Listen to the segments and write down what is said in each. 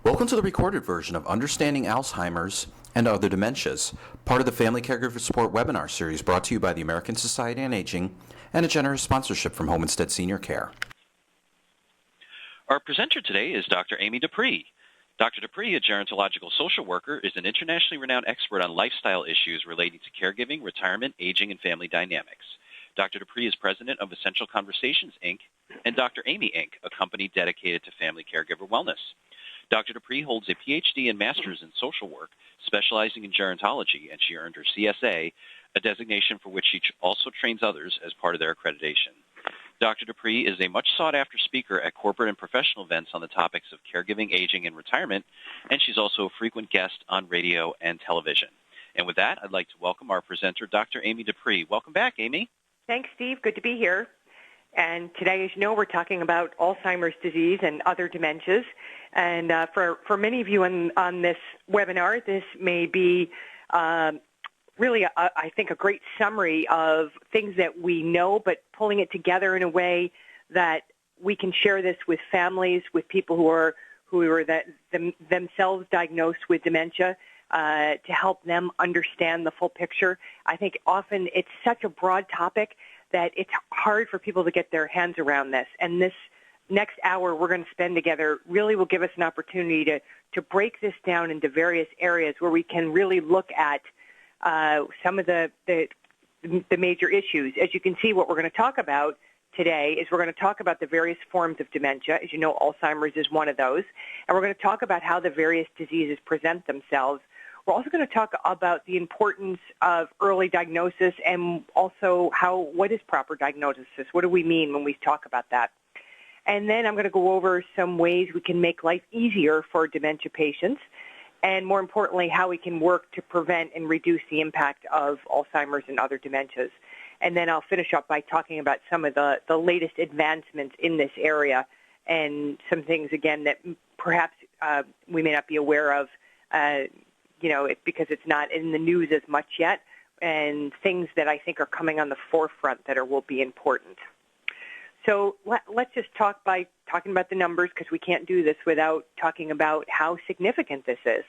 Welcome to the recorded version of Understanding Alzheimer's and Other Dementias, part of the Family Caregiver Support webinar series brought to you by the American Society on Aging and a generous sponsorship from Home Instead Senior Care. Our presenter today is Dr. Amy Dupree. Dr. Dupree, a gerontological social worker, is an internationally renowned expert on lifestyle issues relating to caregiving, retirement, aging, and family dynamics. Dr. Dupree is president of Essential Conversations, Inc., and Dr. Amy, Inc., a company dedicated to family caregiver wellness. Dr. Dupree holds a PhD and master's in social work, specializing in gerontology, and she earned her CSA, a designation for which she also trains others as part of their accreditation. Dr. Dupree is a much sought-after speaker at corporate and professional events on the topics of caregiving, aging, and retirement, and she's also a frequent guest on radio and television. And with that, I'd like to welcome our presenter, Dr. Amy Dupree. Welcome back, Amy. Thanks, Steve. Good to be here. And today, as you know, we're talking about Alzheimer's disease and other dementias. And for many of you on this webinar, this may be really, I think, a great summary of things that we know, but pulling it together in a way that we can share this with families, with people who are themselves diagnosed with dementia, to help them understand the full picture. I think often it's such a broad topic that it's hard for people to get their hands around this. And this next hour we're going to spend together really will give us an opportunity to break this down into various areas where we can really look at some of the major issues. As you can see, what we're going to talk about today is we're going to talk about the various forms of dementia. As you know, Alzheimer's is one of those. And we're going to talk about how the various diseases present themselves. We're also going to talk about the importance of early diagnosis and also what is proper diagnosis? What do we mean when we talk about that? And then I'm going to go over some ways we can make life easier for dementia patients, and more importantly, how we can work to prevent and reduce the impact of Alzheimer's and other dementias. And then I'll finish up by talking about some of the latest advancements in this area and some things, again, that perhaps we may not be aware of, because it's not in the news as much yet, and things that I think are coming on the forefront that will be important. So let's just talk by talking about the numbers, because we can't do this without talking about how significant this is.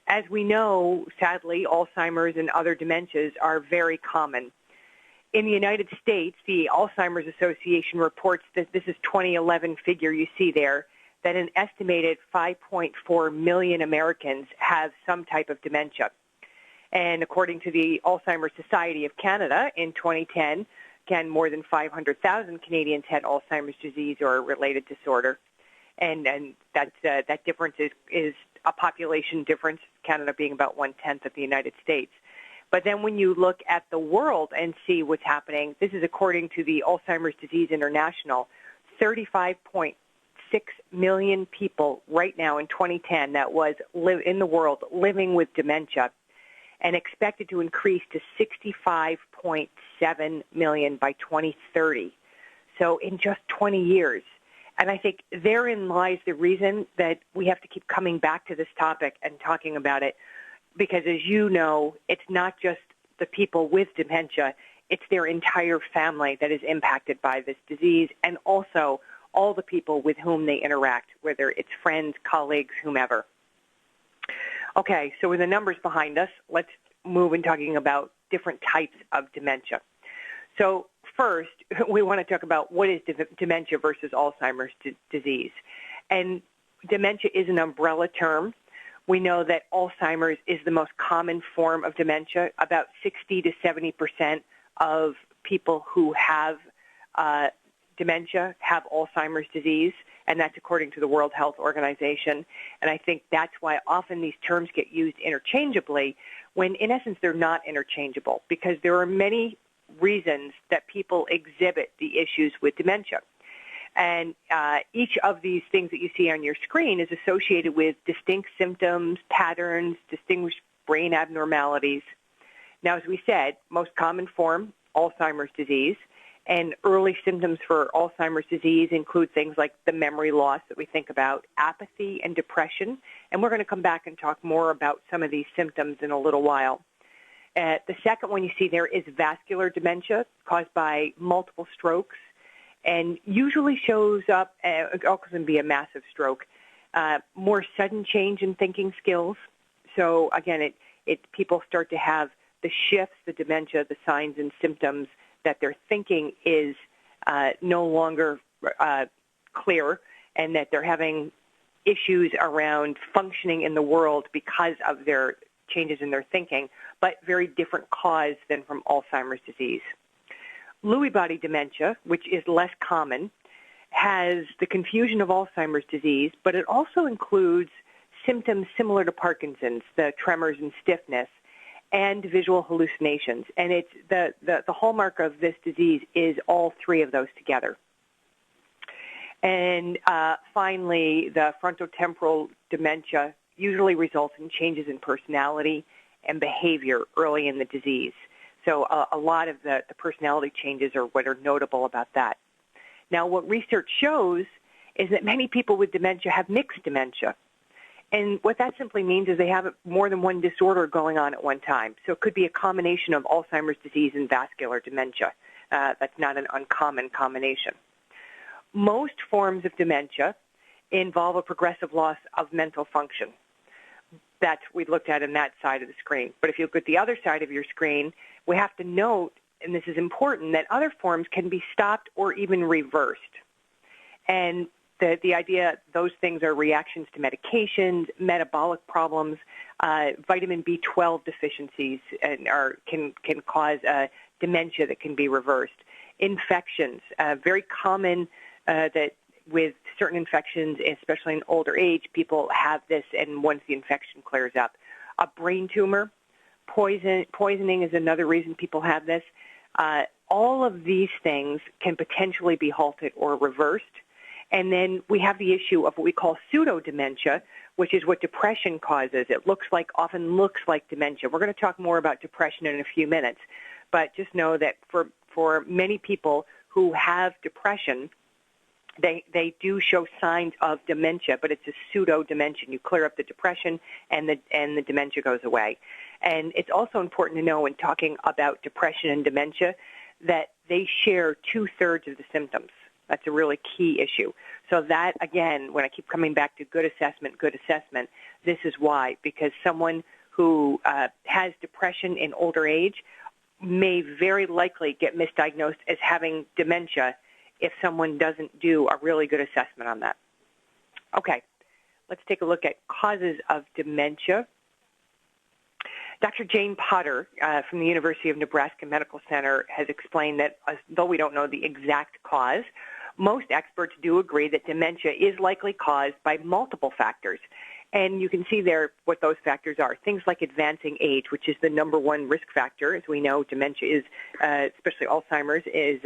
As we know, sadly, Alzheimer's and other dementias are very common. In the United States, the Alzheimer's Association reports that this is 2011 figure you see there, that an estimated 5.4 million Americans have some type of dementia. And according to the Alzheimer's Society of Canada in 2010, again, more than 500,000 Canadians had Alzheimer's disease or a related disorder. And that difference is a population difference, Canada being about 1/10 of the United States. But then when you look at the world and see what's happening, this is according to the Alzheimer's Disease International, 35.6 million people right now in 2010 that was in the world living with dementia, and expected to increase to 65.7 million by 2030. So in just 20 years. And I think therein lies the reason that we have to keep coming back to this topic and talking about it, because as you know, it's not just the people with dementia, it's their entire family that is impacted by this disease, and also all the people with whom they interact, whether it's friends, colleagues, whomever. Okay, so with the numbers behind us, let's move in talking about different types of dementia. So first, we want to talk about what is dementia versus Alzheimer's disease. And dementia is an umbrella term. We know that Alzheimer's is the most common form of dementia. About 60 to 70% of people who have dementia have Alzheimer's disease, and that's according to the World Health Organization. And I think that's why often these terms get used interchangeably when, in essence, they're not interchangeable, because there are many reasons that people exhibit the issues with dementia. And each of these things that you see on your screen is associated with distinct symptoms, patterns, distinguished brain abnormalities. Now, as we said, most common form, Alzheimer's disease. And early symptoms for Alzheimer's disease include things like the memory loss that we think about, apathy and depression. And we're going to come back and talk more about some of these symptoms in a little while. The second one you see there is vascular dementia caused by multiple strokes, and usually shows up, it can be a massive stroke, more sudden change in thinking skills. So again, people start to have the shifts, the dementia, the signs and symptoms that their thinking is no longer clear, and that they're having issues around functioning in the world because of their changes in their thinking, but very different cause than from Alzheimer's disease. Lewy body dementia, which is less common, has the confusion of Alzheimer's disease, but it also includes symptoms similar to Parkinson's, the tremors and stiffness, and visual hallucinations. And it's the hallmark of this disease is all three of those together. And finally, the frontotemporal dementia usually results in changes in personality and behavior early in the disease. So a lot of the personality changes are what are notable about that. Now, what research shows is that many people with dementia have mixed dementia. And what that simply means is they have more than one disorder going on at one time. So it could be a combination of Alzheimer's disease and vascular dementia. That's not an uncommon combination. Most forms of dementia involve a progressive loss of mental function. That's what we looked at on that side of the screen. But if you look at the other side of your screen, we have to note, and this is important, that other forms can be stopped or even reversed. And the idea those things are reactions to medications, metabolic problems, vitamin B12 deficiencies, and can cause dementia that can be reversed. Infections, very common that with certain infections, especially in older age, people have this, and once the infection clears up. A brain tumor, poisoning is another reason people have this. All of these things can potentially be halted or reversed. And then we have the issue of what we call pseudo-dementia, which is what depression causes. It often looks like dementia. We're going to talk more about depression in a few minutes. But just know that for many people who have depression, they do show signs of dementia, but it's a pseudo-dementia. You clear up the depression and the dementia goes away. And it's also important to know when talking about depression and dementia that they share 2/3 of the symptoms. That's a really key issue. So that, again, when I keep coming back to good assessment, this is why. Because someone who has depression in older age may very likely get misdiagnosed as having dementia if someone doesn't do a really good assessment on that. Okay, let's take a look at causes of dementia. Dr. Jane Potter from the University of Nebraska Medical Center has explained that though we don't know the exact cause, most experts do agree that dementia is likely caused by multiple factors. And you can see there what those factors are. Things like advancing age, which is the number one risk factor. As we know, dementia is, especially Alzheimer's, is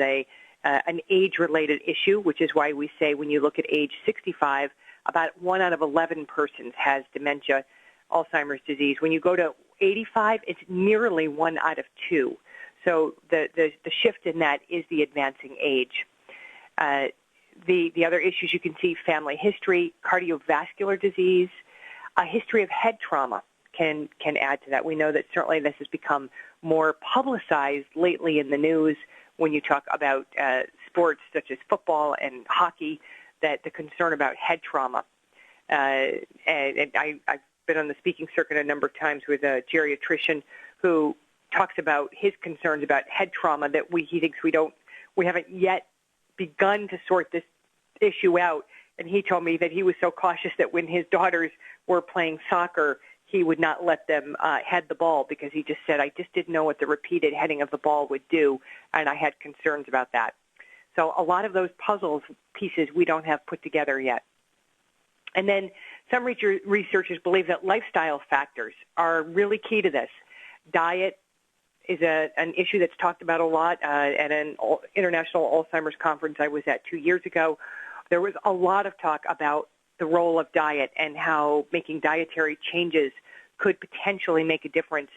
an age-related issue, which is why we say when you look at age 65, about 1 out of 11 persons has dementia, Alzheimer's disease. When you go to 85, it's nearly 1 out of 2. So the shift in that is the advancing age. The other issues you can see, family history, cardiovascular disease, a history of head trauma can add to that. We know that certainly this has become more publicized lately in the news when you talk about sports such as football and hockey, that the concern about head trauma. And I've been on the speaking circuit a number of times with a geriatrician who talks about his concerns about head trauma, that he thinks we haven't yet begun to sort this issue out. And he told me that he was so cautious that when his daughters were playing soccer, he would not let them head the ball, because he just said, I just didn't know what the repeated heading of the ball would do, and I had concerns about that. So a lot of those puzzle pieces we don't have put together yet. And then some researchers believe that lifestyle factors are really key to this. Diet is an issue that's talked about a lot at an international Alzheimer's conference I was at 2 years ago. There was a lot of talk about the role of diet and how making dietary changes could potentially make a difference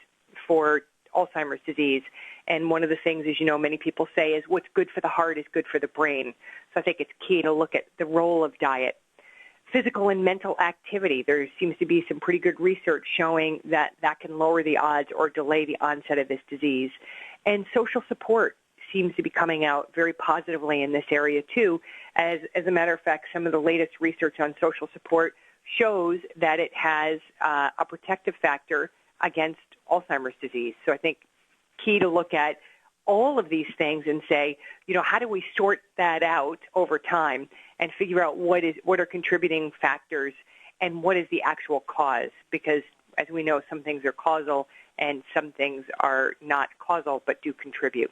for Alzheimer's disease. And one of the things, as you know, many people say is what's good for the heart is good for the brain. So I think it's key to look at the role of diet. Physical and mental activity. There seems to be some pretty good research showing that that can lower the odds or delay the onset of this disease. And social support seems to be coming out very positively in this area too. As a matter of fact, some of the latest research on social support shows that it has a protective factor against Alzheimer's disease. So I think key to look at all of these things and say, how do we sort that out over time and figure out what are contributing factors and what is the actual cause? Because as we know, some things are causal and some things are not causal but do contribute.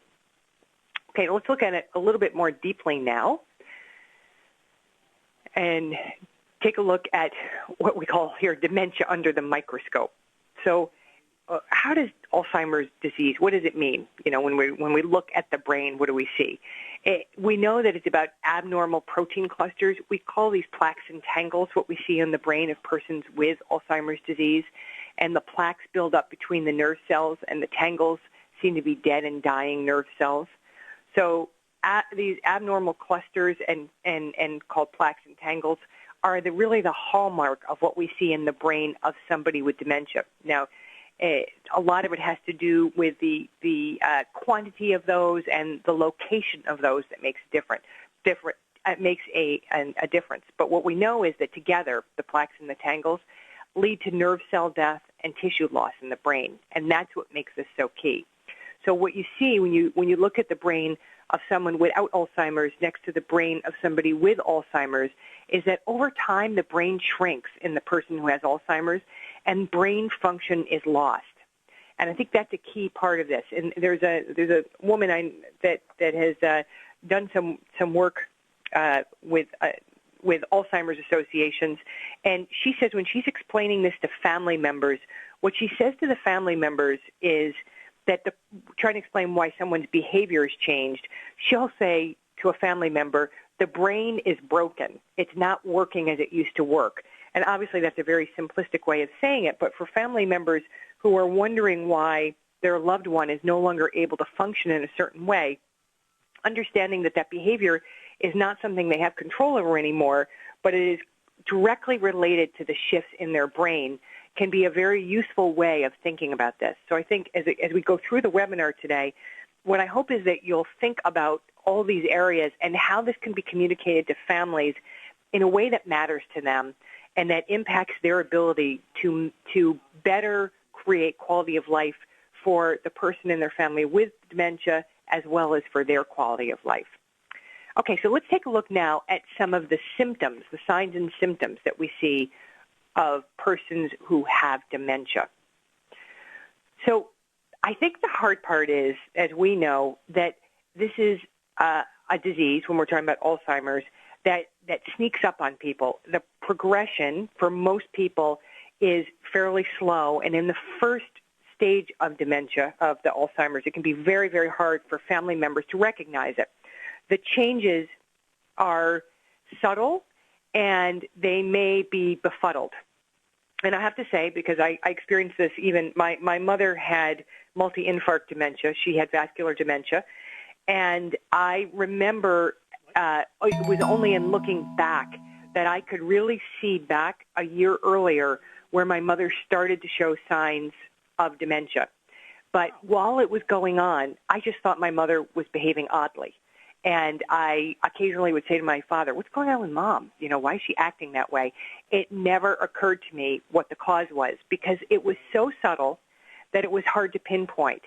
Okay, let's look at it a little bit more deeply now and take a look at what we call here dementia under the microscope. So how does Alzheimer's disease, what does it mean? When we look at the brain, what do we see? We know that it's about abnormal protein clusters. We call these plaques and tangles what we see in the brain of persons with Alzheimer's disease. And the plaques build up between the nerve cells, and the tangles seem to be dead and dying nerve cells. So these abnormal clusters and called plaques and tangles are really the hallmark of what we see in the brain of somebody with dementia. Now, a lot of it has to do with the quantity of those and the location of those that makes it makes a difference. But what we know is that together, the plaques and the tangles lead to nerve cell death and tissue loss in the brain, and that's what makes this so key. So what you see when you look at the brain of someone without Alzheimer's next to the brain of somebody with Alzheimer's is that over time the brain shrinks in the person who has Alzheimer's and brain function is lost. And I think that's a key part of this. And there's a woman that has done some work with Alzheimer's associations, and she says when she's explaining this to family members, what she says to the family members is that trying to explain why someone's behavior has changed, she'll say to a family member, the brain is broken. It's not working as it used to work. And obviously that's a very simplistic way of saying it, but for family members who are wondering why their loved one is no longer able to function in a certain way, understanding that behavior is not something they have control over anymore, but it is directly related to the shifts in their brain, can be a very useful way of thinking about this. So I think as we go through the webinar today, what I hope is that you'll think about all these areas and how this can be communicated to families in a way that matters to them and that impacts their ability to better create quality of life for the person and their family with dementia as well as for their quality of life. Okay, so let's take a look now at some of the symptoms, the signs and symptoms that we see of persons who have dementia. So I think the hard part is, as we know, that this is a disease, when we're talking about Alzheimer's, that sneaks up on people. The progression for most people is fairly slow, and in the first stage of dementia, of the Alzheimer's, it can be very, very hard for family members to recognize it. The changes are subtle, and they may be befuddled. And I have to say, because I experienced this even, my mother had multi-infarct dementia. She had vascular dementia. And I remember it was only in looking back that I could really see back a year earlier where my mother started to show signs of dementia. But while it was going on, I just thought my mother was behaving oddly. And I occasionally would say to my father, what's going on with Mom? Why is she acting that way? It never occurred to me what the cause was because it was so subtle that it was hard to pinpoint.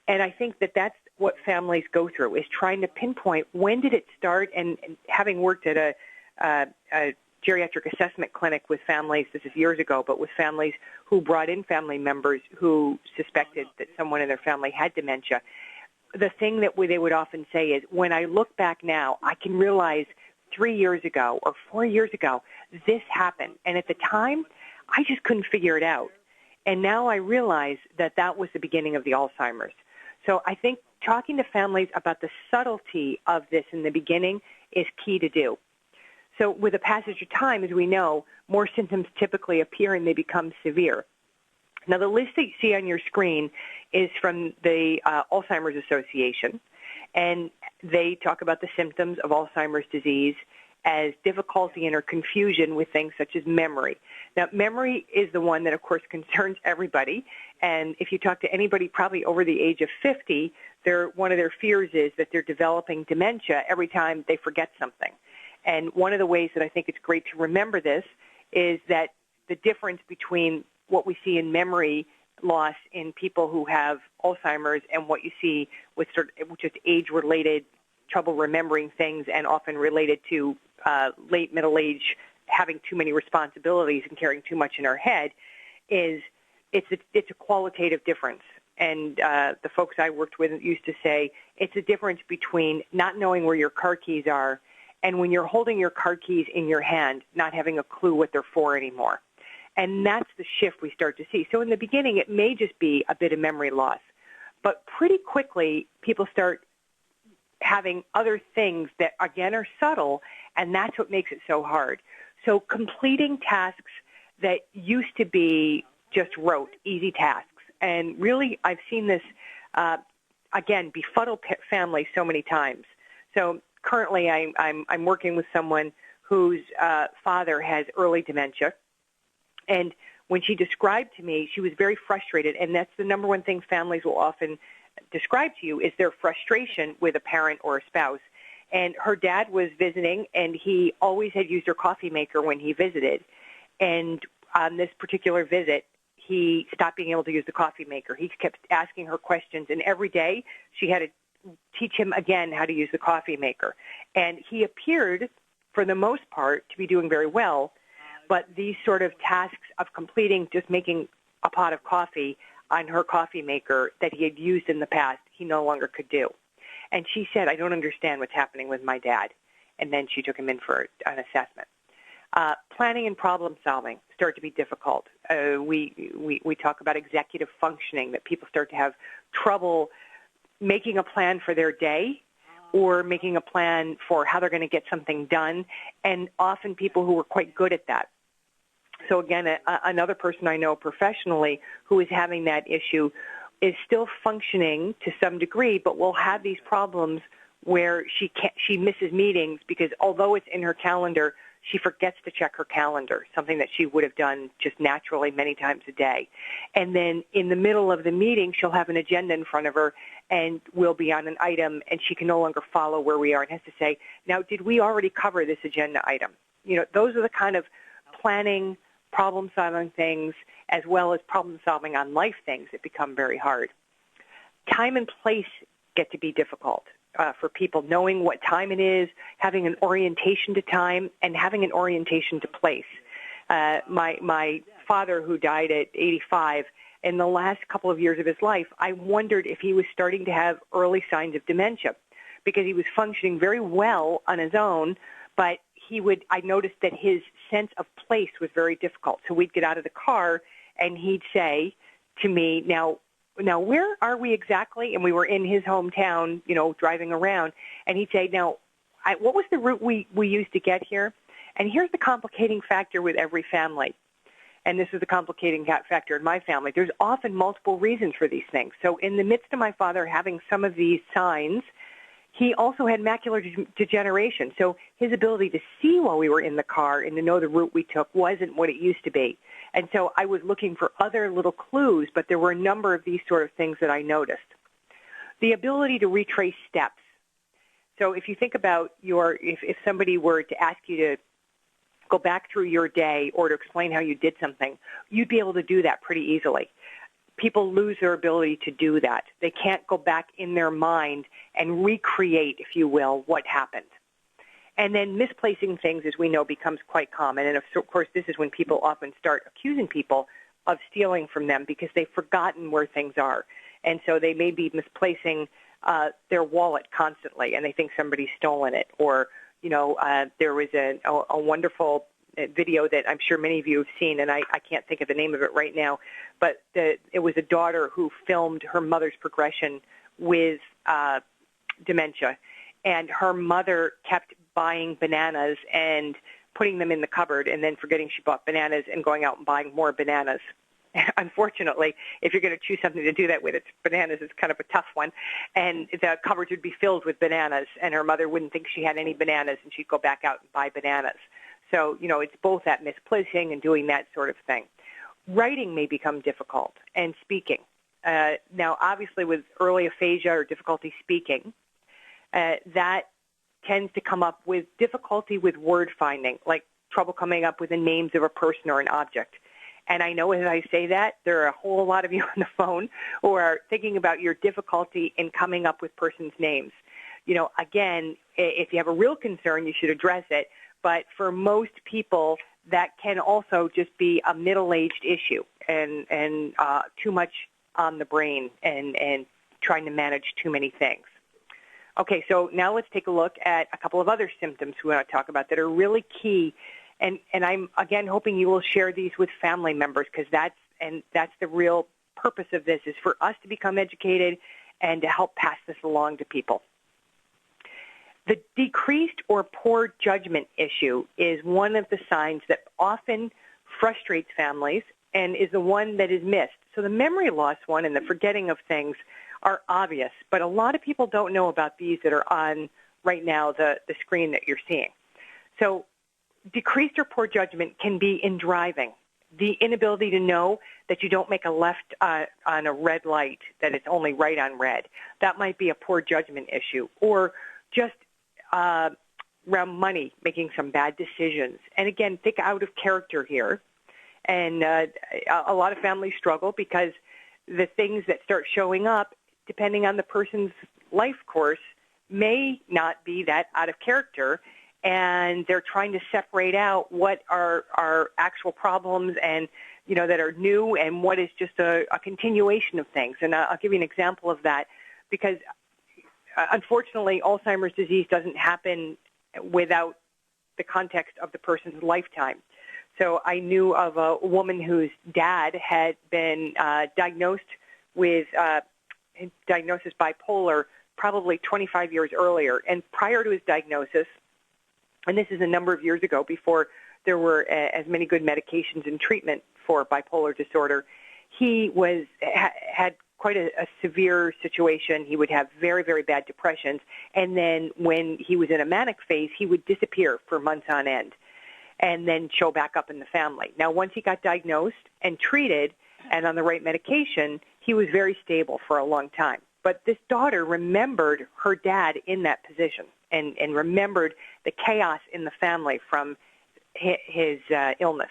And I think that that's what families go through, is trying to pinpoint when did it start. And having worked at a geriatric assessment clinic with families, this is years ago, but with families who brought in family members who suspected that someone in their family had dementia, the thing that they would often say is, when I look back now, I can realize 3 years ago or 4 years ago, this happened. And at the time, I just couldn't figure it out. And now I realize that that was the beginning of the Alzheimer's. So I think talking to families about the subtlety of this in the beginning is key to do. So with the passage of time, as we know, more symptoms typically appear and they become severe. Now, the list that you see on your screen is from the Alzheimer's Association, and they talk about the symptoms of Alzheimer's disease as difficulty and or confusion with things such as memory. Now, memory is the one that, of course, concerns everybody, and if you talk to anybody probably over the age of 50, one of their fears is that they're developing dementia every time they forget something. And one of the ways that I think it's great to remember this is that the difference between what we see in memory loss in people who have Alzheimer's and what you see with just age-related trouble remembering things and often related to late middle age, having too many responsibilities and carrying too much in our head, is it's a qualitative difference. And the folks I worked with used to say it's a difference between not knowing where your car keys are and when you're holding your car keys in your hand, not having a clue what they're for anymore. And that's the shift we start to see. So in the beginning, it may just be a bit of memory loss. But pretty quickly, people start having other things that, again, are subtle, and that's what makes it so hard. So completing tasks that used to be just rote, easy tasks. And really, I've seen this, again, befuddle families so many times. So currently, I'm working with someone whose father has early dementia. And when she described to me, she was very frustrated, and that's the number one thing families will often describe to you is their frustration with a parent or a spouse. And her dad was visiting, and he always had used her coffee maker when he visited. And on this particular visit, he stopped being able to use the coffee maker. He kept asking her questions, and every day she had to teach him again how to use the coffee maker. And he appeared, for the most part, to be doing very well, but these sort of tasks of completing just making a pot of coffee on her coffee maker that he had used in the past, he no longer could do. And she said, I don't understand what's happening with my dad. And then she took him in for an assessment. Planning and problem solving start to be difficult. We talk about executive functioning, that people start to have trouble making a plan for their day or making a plan for how they're going to get something done, and often people who are quite good at that. So again, another person I know professionally who is having that issue is still functioning to some degree, but will have these problems where she misses meetings because although it's in her calendar, she forgets to check her calendar, something that she would have done just naturally many times a day. And then in the middle of the meeting, she'll have an agenda in front of her and we'll be on an item and she can no longer follow where we are and has to say, now, did we already cover this agenda item? You know, those are the kind of planning, problem-solving things as well as problem-solving on life things that become very hard. Time and place get to be difficult for people, knowing what time it is, having an orientation to time, and having an orientation to place. My father, who died at 85, in the last couple of years of his life, I wondered if he was starting to have early signs of dementia because he was functioning very well on his own, but I noticed that his sense of place was very difficult. So we'd get out of the car and he'd say to me, now, where are we exactly? And we were in his hometown, you know, driving around. And he'd say, now, what was the route we used to get here? And here's the complicating factor with every family. And this is the complicating factor in my family. There's often multiple reasons for these things. So in the midst of my father having some of these signs, he also had macular degeneration. So his ability to see while we were in the car and to know the route we took wasn't what it used to be. And so I was looking for other little clues, but there were a number of these sort of things that I noticed. The ability to retrace steps. So if you think about if somebody were to ask you to go back through your day or to explain how you did something, you'd be able to do that pretty easily. People lose their ability to do that. They can't go back in their mind and recreate, if you will, what happened. And then misplacing things, as we know, becomes quite common. And, of course, this is when people often start accusing people of stealing from them because they've forgotten where things are. And so they may be misplacing their wallet constantly, and they think somebody's stolen it. Or, you know, there was a wonderful video that I'm sure many of you have seen, and I can't think of the name of it right now, but it was a daughter who filmed her mother's progression with dementia, and her mother kept buying bananas and putting them in the cupboard and then forgetting she bought bananas and going out and buying more bananas. Unfortunately, if you're going to choose something to do that with, bananas is kind of a tough one. And the cupboards would be filled with bananas, and her mother wouldn't think she had any bananas, and she'd go back out and buy bananas. So, you know, it's both that misplacing and doing that sort of thing. Writing may become difficult, and speaking. Now, obviously, with early aphasia or difficulty speaking, that tends to come up with difficulty with word finding, like trouble coming up with the names of a person or an object. And I know as I say that, there are a whole lot of you on the phone who are thinking about your difficulty in coming up with persons' names. You know, again, if you have a real concern, you should address it. But for most people, that can also just be a middle-aged issue and too much on the brain and trying to manage too many things. Okay, so now let's take a look at a couple of other symptoms we want to talk about that are really key. And I'm, again, hoping you will share these with family members because that's the real purpose of this is for us to become educated and to help pass this along to people. The decreased or poor judgment issue is one of the signs that often frustrates families and is the one that is missed. So the memory loss one and the forgetting of things are obvious, but a lot of people don't know about these that are on right now the screen that you're seeing. So decreased or poor judgment can be in driving. The inability to know that you don't make a left on a red light, that it's only right on red. That might be a poor judgment issue. Or just around money, making some bad decisions. And again, think out of character here. And a lot of families struggle because the things that start showing up, depending on the person's life course, may not be that out of character. And they're trying to separate out what are actual problems and, you know, that are new and what is just a continuation of things. And I'll give you an example of that because, unfortunately, Alzheimer's disease doesn't happen without the context of the person's lifetime. So I knew of a woman whose dad had been diagnosed with diagnosis bipolar probably 25 years earlier. And prior to his diagnosis, and this is a number of years ago before there were as many good medications and treatment for bipolar disorder, he had quite a severe situation. He would have very, very bad depressions. And then when he was in a manic phase, he would disappear for months on end and then show back up in the family. Now, once he got diagnosed and treated and on the right medication, he was very stable for a long time. But this daughter remembered her dad in that position and remembered the chaos in the family from his illness.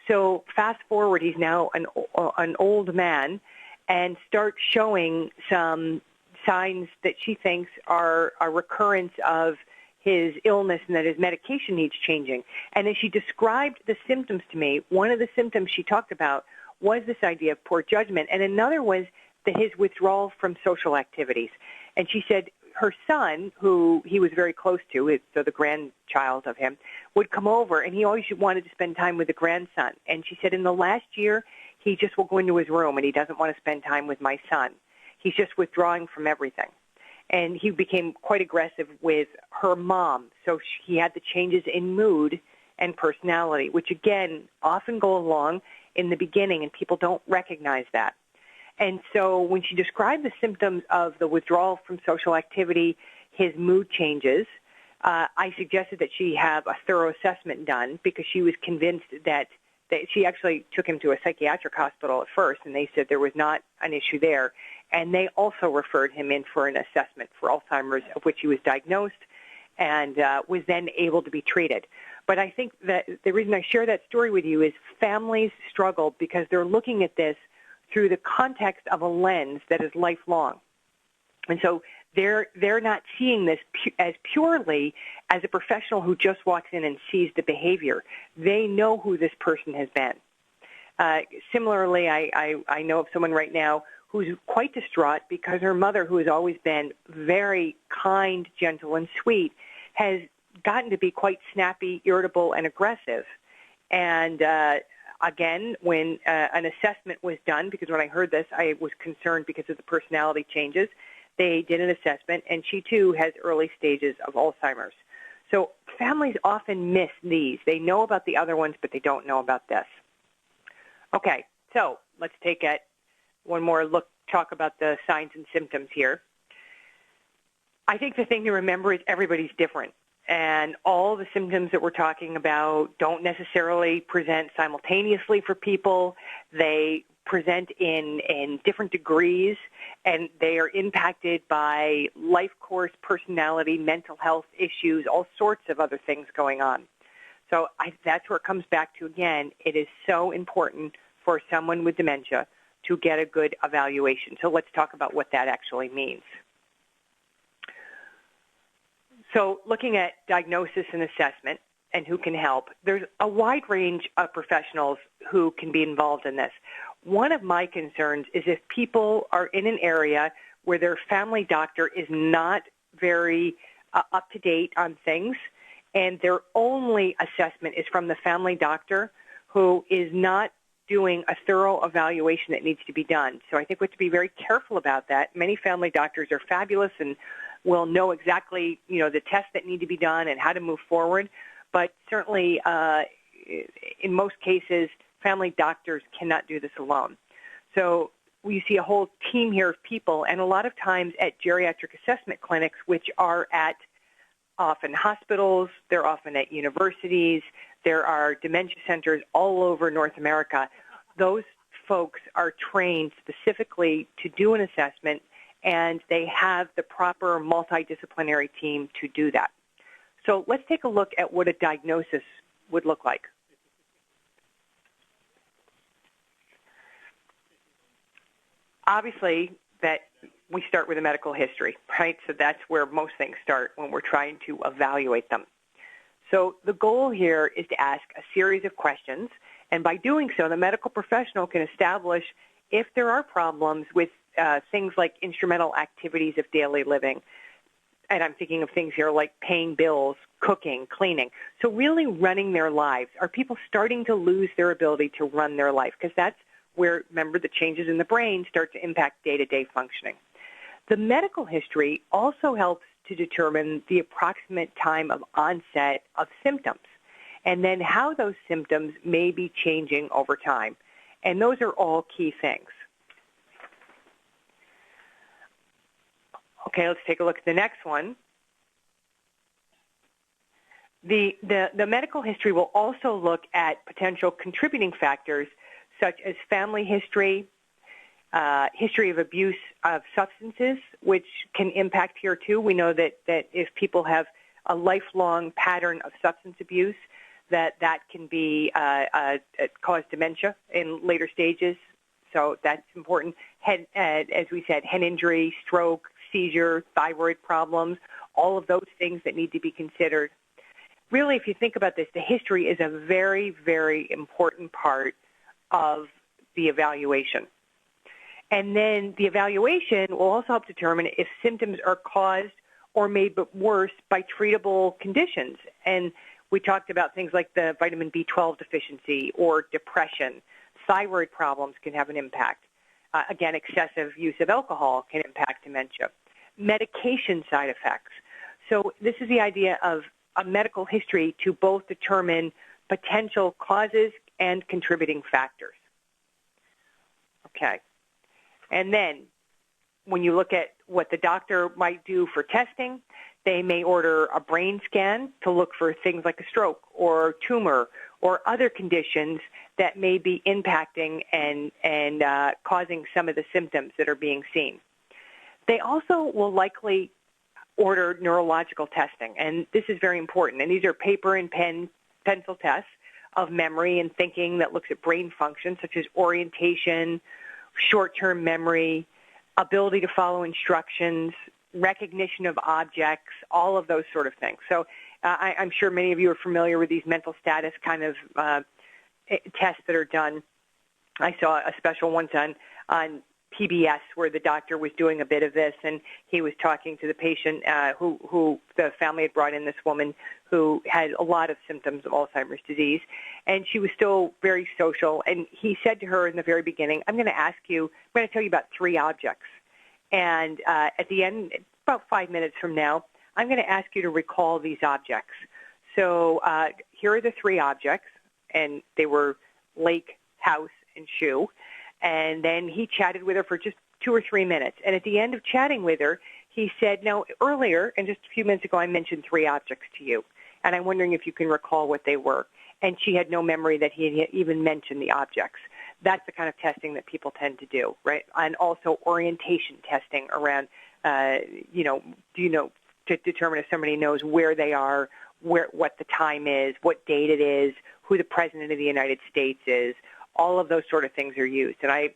So fast forward, he's now an old man and starts showing some signs that she thinks are a recurrence of his illness and that his medication needs changing. And as she described the symptoms to me, one of the symptoms she talked about was this idea of poor judgment, and another was that his withdrawal from social activities. And she said her son, who he was very close to, so the grandchild of him, would come over, and he always wanted to spend time with the grandson. And she said in the last year, he just will go into his room, and he doesn't want to spend time with my son. He's just withdrawing from everything. And he became quite aggressive with her mom. So he had the changes in mood and personality, which, again, often go along in the beginning, and people don't recognize that. And so when she described the symptoms of the withdrawal from social activity, his mood changes, I suggested that she have a thorough assessment done because she was convinced that she actually took him to a psychiatric hospital at first, and they said there was not an issue there. And they also referred him in for an assessment for Alzheimer's, of which he was diagnosed and was then able to be treated. But I think that the reason I share that story with you is families struggle because they're looking at this through the context of a lens that is lifelong. And so they're not seeing this as purely as a professional who just walks in and sees the behavior. They know who this person has been. Similarly, I know of someone right now who's quite distraught because her mother, who has always been very kind, gentle, and sweet, has gotten to be quite snappy, irritable, and aggressive. And again, when an assessment was done, because when I heard this, I was concerned because of the personality changes, they did an assessment, and she, too, has early stages of Alzheimer's. So families often miss these. They know about the other ones, but they don't know about this. Okay, so let's take one more look, talk about the signs and symptoms here. I think the thing to remember is everybody's different. And all the symptoms that we're talking about don't necessarily present simultaneously for people. They present in different degrees, and they are impacted by life course, personality, mental health issues, all sorts of other things going on. So that's where it comes back to, again, it is so important for someone with dementia to get a good evaluation. So let's talk about what that actually means. So looking at diagnosis and assessment and who can help, there's a wide range of professionals who can be involved in this. One of my concerns is if people are in an area where their family doctor is not very up to date on things, and their only assessment is from the family doctor who is not doing a thorough evaluation that needs to be done. So I think we have to be very careful about that. Many family doctors are fabulous and will know exactly, the tests that need to be done and how to move forward. But certainly, in most cases, family doctors cannot do this alone. So we see a whole team here of people, and a lot of times at geriatric assessment clinics, which are at often hospitals, they're often at universities, there are dementia centers all over North America. Those folks are trained specifically to do an assessment, and they have the proper multidisciplinary team to do that. So let's take a look at what a diagnosis would look like. Obviously, that we start with a medical history, right? So that's where most things start when we're trying to evaluate them. So the goal here is to ask a series of questions, and by doing so, the medical professional can establish if there are problems with things like instrumental activities of daily living. And I'm thinking of things here like paying bills, cooking, cleaning. So really running their lives. Are people starting to lose their ability to run their life? Because that's where, remember, the changes in the brain start to impact day-to-day functioning. The medical history also helps to determine the approximate time of onset of symptoms, and then how those symptoms may be changing over time. And those are all key things. Okay, let's take a look at the next one. The medical history will also look at potential contributing factors such as family history, history of abuse of substances, which can impact here too. We know that if people have a lifelong pattern of substance abuse, that can be cause dementia in later stages. So that's important. As we said, head injury, stroke, seizure, thyroid problems, all of those things that need to be considered. Really, if you think about this, the history is a very, very important part of the evaluation. And then the evaluation will also help determine if symptoms are caused or made worse by treatable conditions. And we talked about things like the vitamin B12 deficiency or depression. Thyroid problems can have an impact. Again, excessive use of alcohol can impact dementia. Medication side effects. So this is the idea of a medical history to both determine potential causes and contributing factors. Okay. And then when you look at what the doctor might do for testing, they may order a brain scan to look for things like a stroke or tumor or other conditions that may be impacting and causing some of the symptoms that are being seen. They also will likely order neurological testing, and this is very important. And these are paper and pencil tests of memory and thinking that looks at brain function, such as orientation, short-term memory, ability to follow instructions, recognition of objects, all of those sort of things. So I'm sure many of you are familiar with these mental status kind of tests that are done. I saw a special one done on PBS where the doctor was doing a bit of this, and he was talking to the patient who the family had brought in, this woman who had a lot of symptoms of Alzheimer's disease, and she was still very social. And he said to her in the very beginning, I'm going to tell you about 3 objects. And at the end, about 5 minutes from now, I'm going to ask you to recall these objects. So here are the 3 objects, and they were lake, house, and shoe. And then he chatted with her for just 2 or 3 minutes. And at the end of chatting with her, he said, now, earlier, and just a few minutes ago, I mentioned 3 objects to you, and I'm wondering if you can recall what they were. And she had no memory that he had even mentioned the objects. That's the kind of testing that people tend to do, right? And also orientation testing around, to determine if somebody knows where they are, what the time is, what date it is, who the President of the United States is. All of those sort of things are used. And I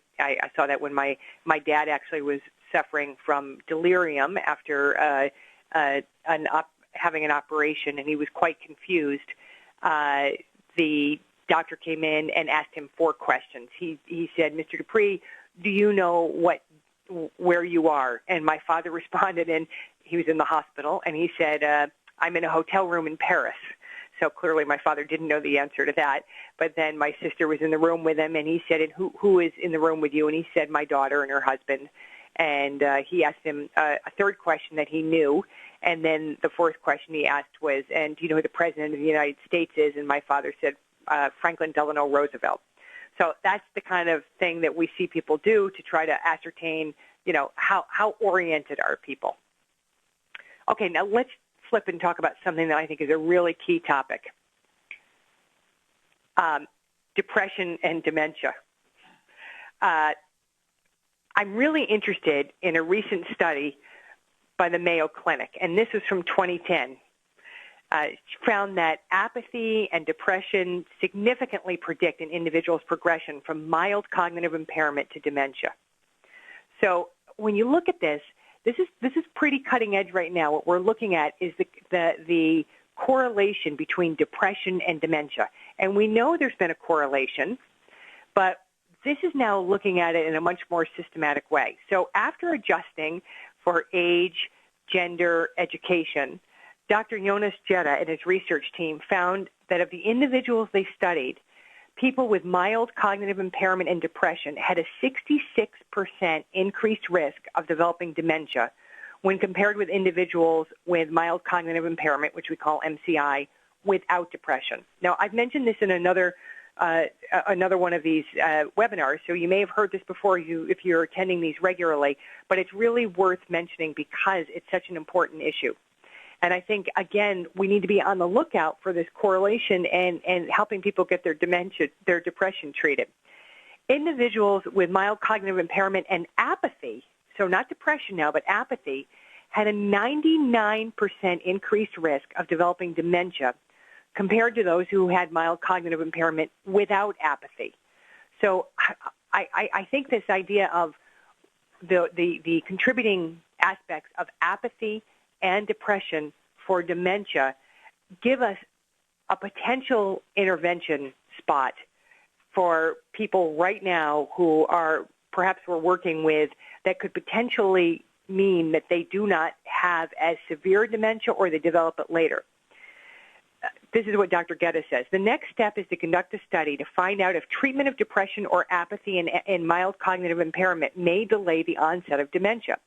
saw that when my dad actually was suffering from delirium after having an operation, and he was quite confused. The doctor came in and asked him 4 questions. He said, "Mr. Dupree, do you know where you are?" And my father responded, and he was in the hospital, and he said, "I'm in a hotel room in Paris." So clearly my father didn't know the answer to that. But then my sister was in the room with him, and he said, "And who is in the room with you?" And he said, "My daughter and her husband." And he asked him a 3rd question that he knew. And then the 4th question he asked was, "And do you know who the President of the United States is?" And my father said, Franklin Delano Roosevelt. So that's the kind of thing that we see people do to try to ascertain, how oriented are people. Okay, now let's flip and talk about something that I think is a really key topic. Depression and dementia. I'm really interested in a recent study by the Mayo Clinic, and this was from 2010. Found that apathy and depression significantly predict an individual's progression from mild cognitive impairment to dementia. So when you look at this is pretty cutting edge right now. What we're looking at is the correlation between depression and dementia. And we know there's been a correlation, but this is now looking at it in a much more systematic way. So after adjusting for age, gender, education, Dr. Jonas Jetta and his research team found that of the individuals they studied, people with mild cognitive impairment and depression had a 66% increased risk of developing dementia when compared with individuals with mild cognitive impairment, which we call MCI, without depression. Now, I've mentioned this in another one of these webinars, so you may have heard this before if you're attending these regularly, but it's really worth mentioning because it's such an important issue. And I think, again, we need to be on the lookout for this correlation and helping people get their depression treated. Individuals with mild cognitive impairment and apathy, so not depression now, but apathy, had a 99% increased risk of developing dementia compared to those who had mild cognitive impairment without apathy. So I think this idea of the contributing aspects of apathy and depression for dementia give us a potential intervention spot for people right now who are perhaps we're working with that could potentially mean that they do not have as severe dementia or they develop it later. This is what Dr. Geddes says. The next step is to conduct a study to find out if treatment of depression or apathy and mild cognitive impairment may delay the onset of dementia.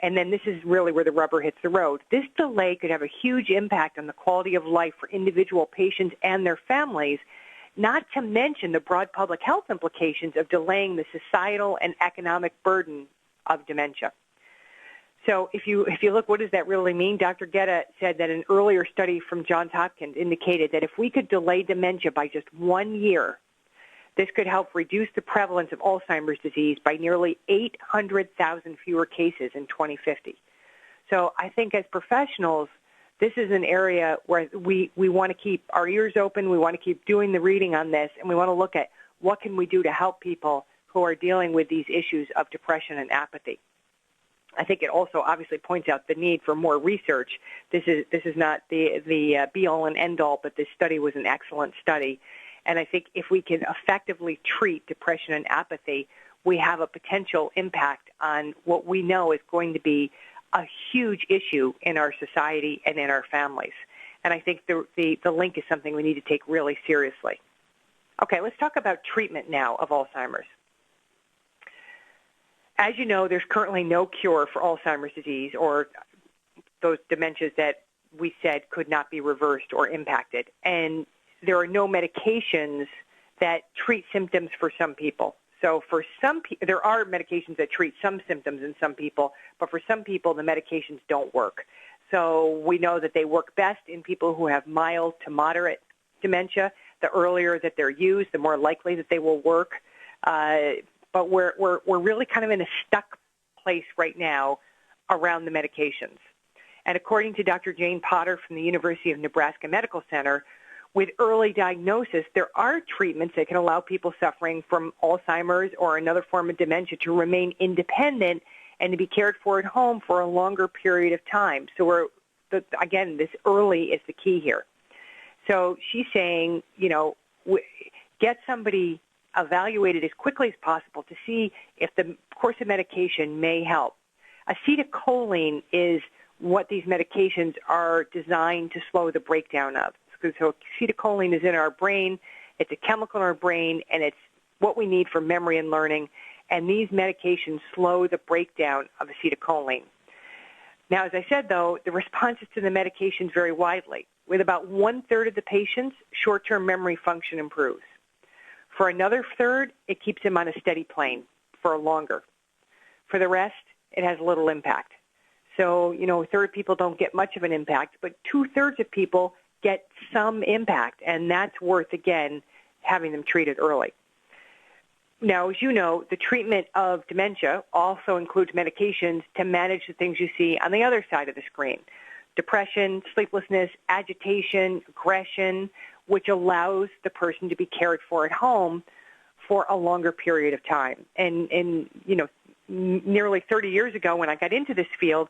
And then this is really where the rubber hits the road. This delay could have a huge impact on the quality of life for individual patients and their families, not to mention the broad public health implications of delaying the societal and economic burden of dementia. So if you look, what does that really mean? Dr. Geddes said that an earlier study from Johns Hopkins indicated that if we could delay dementia by just 1 year, this could help reduce the prevalence of Alzheimer's disease by nearly 800,000 fewer cases in 2050. So I think as professionals, this is an area where we want to keep our ears open, we want to keep doing the reading on this, and we want to look at what can we do to help people who are dealing with these issues of depression and apathy. I think it also obviously points out the need for more research. This is not the be-all and end-all, but this study was an excellent study. And I think if we can effectively treat depression and apathy, we have a potential impact on what we know is going to be a huge issue in our society and in our families. And I think the link is something we need to take really seriously. Okay, let's talk about treatment now of Alzheimer's. As you know, there's currently no cure for Alzheimer's disease or those dementias that we said could not be reversed or impacted. And there are no medications that treat symptoms for some people. So for some people, there are medications that treat some symptoms in some people, but for some people, the medications don't work. So we know that they work best in people who have mild to moderate dementia. The earlier that they're used, the more likely that they will work. But we're really kind of in a stuck place right now around the medications. And according to Dr. Jane Potter from the University of Nebraska Medical Center, with early diagnosis, there are treatments that can allow people suffering from Alzheimer's or another form of dementia to remain independent and to be cared for at home for a longer period of time. So again, this early is the key here. So she's saying, get somebody evaluated as quickly as possible to see if the course of medication may help. Acetylcholine is what these medications are designed to slow the breakdown of. So acetylcholine is in our brain. It's a chemical in our brain, and it's what we need for memory and learning. And these medications slow the breakdown of acetylcholine. Now, as I said, though, the responses to the medications vary widely. With about one-third of the patients, short-term memory function improves. For another third, it keeps them on a steady plane for longer. For the rest, it has little impact. So, a third of people don't get much of an impact, but two-thirds of people get some impact, and that's worth, again, having them treated early. Now, as you know, the treatment of dementia also includes medications to manage the things you see on the other side of the screen. Depression, sleeplessness, agitation, aggression, which allows the person to be cared for at home for a longer period of time. And nearly 30 years ago when I got into this field,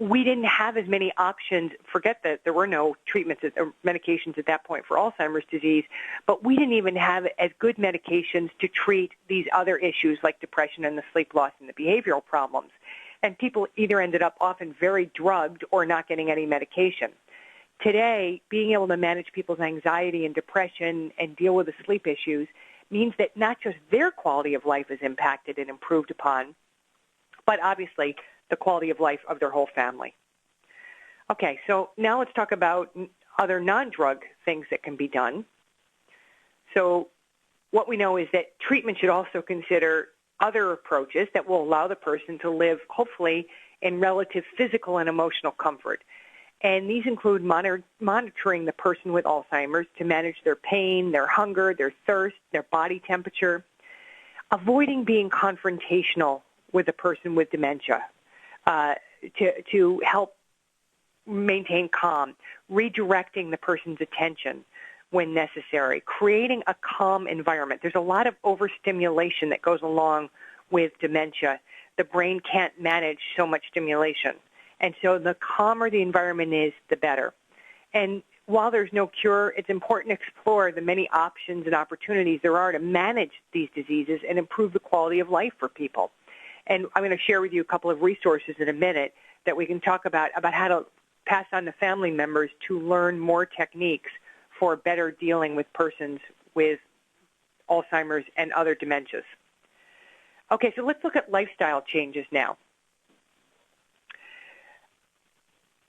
we didn't have as many options. Forget that there were no treatments or medications at that point for Alzheimer's disease, but we didn't even have as good medications to treat these other issues like depression and the sleep loss and the behavioral problems. And people either ended up often very drugged or not getting any medication. Today, being able to manage people's anxiety and depression and deal with the sleep issues means that not just their quality of life is impacted and improved upon, but obviously the quality of life of their whole family. Okay, so now let's talk about other non-drug things that can be done. So what we know is that treatment should also consider other approaches that will allow the person to live, hopefully, in relative physical and emotional comfort. And these include monitoring the person with Alzheimer's to manage their pain, their hunger, their thirst, their body temperature, avoiding being confrontational with the person with dementia to help maintain calm, redirecting the person's attention when necessary, creating a calm environment. There's a lot of overstimulation that goes along with dementia. The brain can't manage so much stimulation. And so the calmer the environment is, the better. And while there's no cure, it's important to explore the many options and opportunities there are to manage these diseases and improve the quality of life for people. And I'm going to share with you a couple of resources in a minute that we can talk about how to pass on to family members to learn more techniques for better dealing with persons with Alzheimer's and other dementias. Okay, so let's look at lifestyle changes now.